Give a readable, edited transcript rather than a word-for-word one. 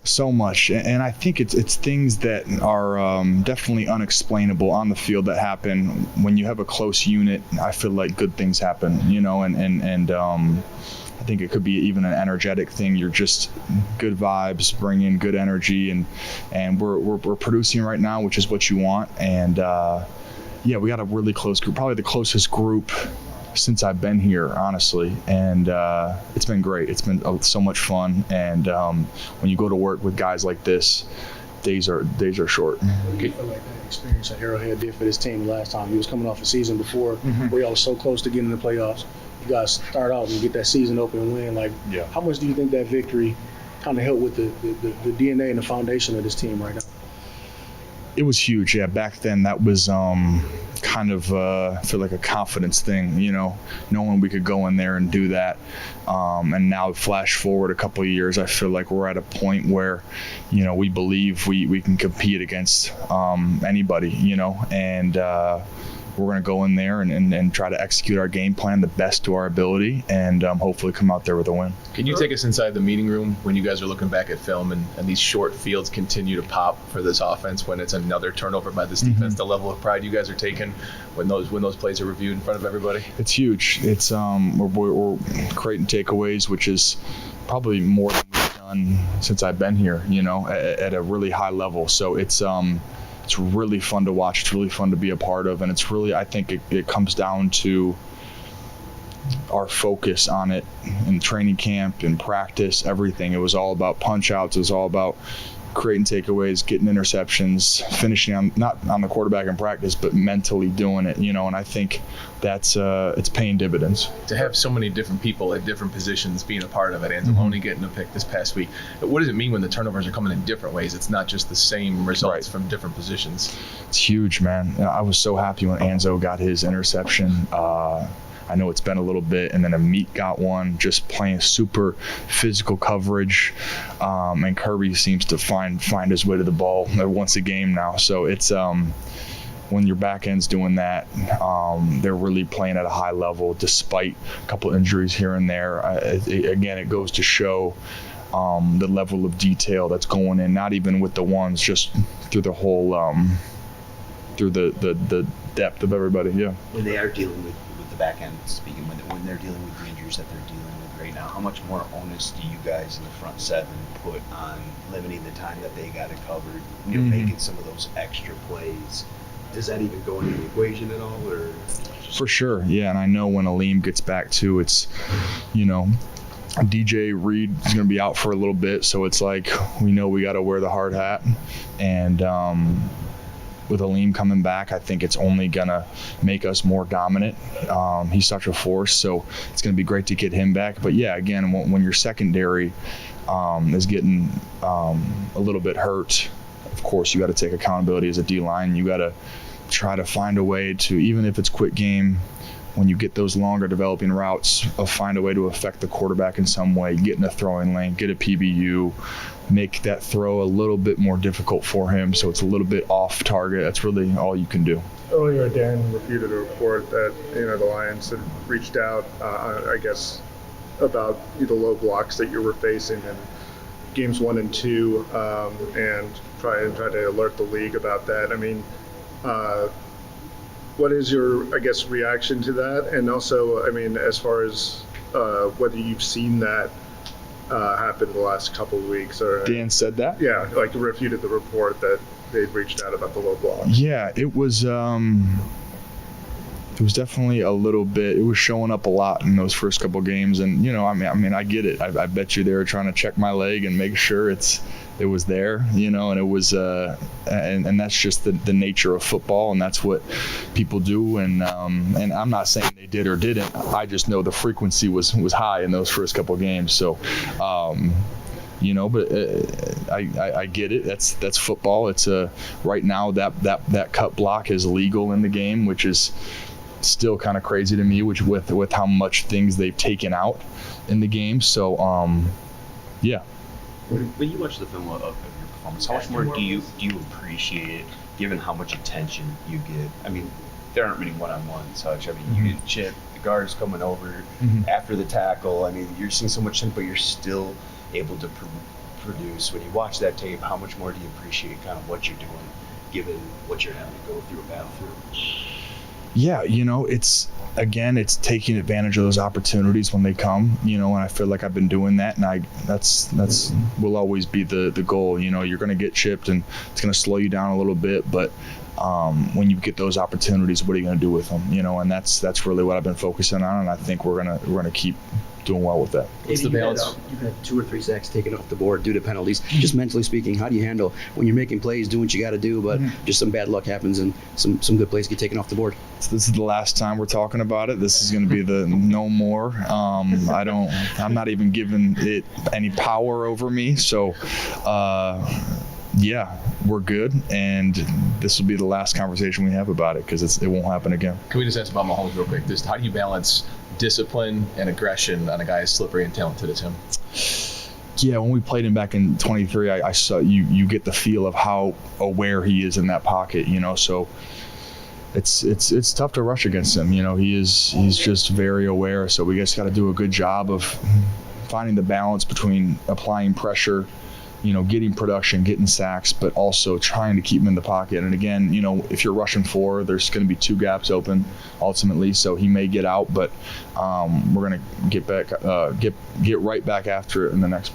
So much, and I think it's things that are definitely unexplainable on the field that happen when you have a close unit. I feel like good things happen, and I think it could be even an energetic thing. You're just good vibes, bring in good energy, and we're producing right now, which is what you want. And we got a really close group, probably the closest group since I've been here, honestly, and it's been great. It's been so much fun, and when you go to work with guys like this, days are short. What do you feel like that experience that Arrowhead did for this team last time? He was coming off a season before where y'all was so close to getting in the playoffs. You guys start out and get that season open and win. How much do you think that victory kind of helped with the DNA and the foundation of this team right now? It was huge. Yeah, back then that was kind of I feel like a confidence thing, knowing we could go in there and do that. And now flash forward a couple of years, I feel like we're at a point where, we believe we can compete against anybody, and we're going to go in there and try to execute our game plan the best to our ability and hopefully come out there with a win. Can you take us inside the meeting room when you guys are looking back at film and these short fields continue to pop for this offense when it's another turnover by this defense, the level of pride you guys are taking when those plays are reviewed in front of everybody? It's huge. It's we're creating takeaways, which is probably more than we've done since I've been here, at a really high level. So it's really fun to watch. It's really fun to be a part of. And it's really, I think it comes down to our focus on it in training camp, in practice, everything. It was all about punch outs. It was all about creating takeaways, getting interceptions, finishing not on the quarterback in practice, but mentally doing it, and I think that's it's paying dividends. To have so many different people at different positions being a part of it, Anzalone getting a pick this past week, what does it mean when the turnovers are coming in different ways? It's not just the same results from different positions. It's huge, man. I was so happy when Anzo got his interception. I know it's been a little bit, and then Emmitt got one, just playing super physical coverage, and Kirby seems to find his way to the ball once a game now. So it's when your back end's doing that, they're really playing at a high level despite a couple injuries here and there. It goes to show the level of detail that's going in, not even with the ones, just through the whole through the depth of everybody. Yeah. When they are dealing with the back end, speaking, when they're dealing with the injuries that they're dealing with right now, how much more onus do you guys in the front seven put on limiting the time that they got it covered, making some of those extra plays? Does that even go into the equation at all, or? For sure, yeah. And I know when Aleem gets back too, it's, DJ Reed is going to be out for a little bit, so it's like we know we got to wear the hard hat, and with Aleem coming back, I think it's only going to make us more dominant. He's such a force, so it's going to be great to get him back. But yeah, again, when your secondary is getting a little bit hurt, of course, you got to take accountability as a D-line. You got to try to find a way to, even if it's quick game, when you get those longer developing routes, find a way to affect the quarterback in some way, get in a throwing lane, get a PBU, make that throw a little bit more difficult for him so it's a little bit off target. That's really all you can do. Earlier, Dan refuted a report that the Lions had reached out, I guess, about the low blocks that you were facing in games 1 and 2, and try to alert the league about that. I mean, what is your, I guess, reaction to that? And also, I mean, as far as whether you've seen that happen the last couple of weeks, or Dan said that? Yeah, refuted the report that they'd reached out about the low blocks. Yeah, it was definitely a little bit. It was showing up a lot in those first couple of games, and I get it. I bet you they were trying to check my leg and make sure it was there, and it was and that's just the nature of football, and that's what people do, and I'm not saying they did or didn't. I just know the frequency was high in those first couple of games. So but I get it. That's football. It's right now that cut block is legal in the game, which is still kind of crazy to me, with how much things they've taken out in the game. So yeah. When you watch the film of your performance, how much more do you appreciate it, given how much attention you get? I mean, there aren't many one-on-ones, such. I mean, you get chip, the guards coming over after the tackle. I mean, you're seeing so much, but you're still able to produce. When you watch that tape, how much more do you appreciate kind of what you're doing, given what you're having to go through and battle through? Yeah, it's taking advantage of those opportunities when they come, and I feel like I've been doing that, and that's will always be the goal. You're going to get chipped, and it's going to slow you down a little bit, but when you get those opportunities, what are you going to do with them? And that's really what I've been focusing on, and I think we're gonna keep doing well with that. What's the balance? You've had 2 or 3 sacks taken off the board due to penalties. Just mentally speaking, how do you handle when you're making plays, doing what you got to do, but just some bad luck happens and some good plays get taken off the board? So this is the last time we're talking about it. This is going to be the no more. I'm not even giving it any power over me. So, yeah, we're good, and this will be the last conversation we have about it because it won't happen again. Can we just ask about Mahomes real quick? Just how do you balance discipline and aggression on a guy as slippery and talented as him? Yeah, when we played him back in 23, I saw you get the feel of how aware he is in that pocket, so it's tough to rush against him. He's just very aware, so we just got to do a good job of finding the balance between applying pressure, getting production, getting sacks, but also trying to keep him in the pocket. And again, if you're rushing 4, there's going to be 2 gaps open ultimately, so he may get out, but we're going to get right back after it in the next play.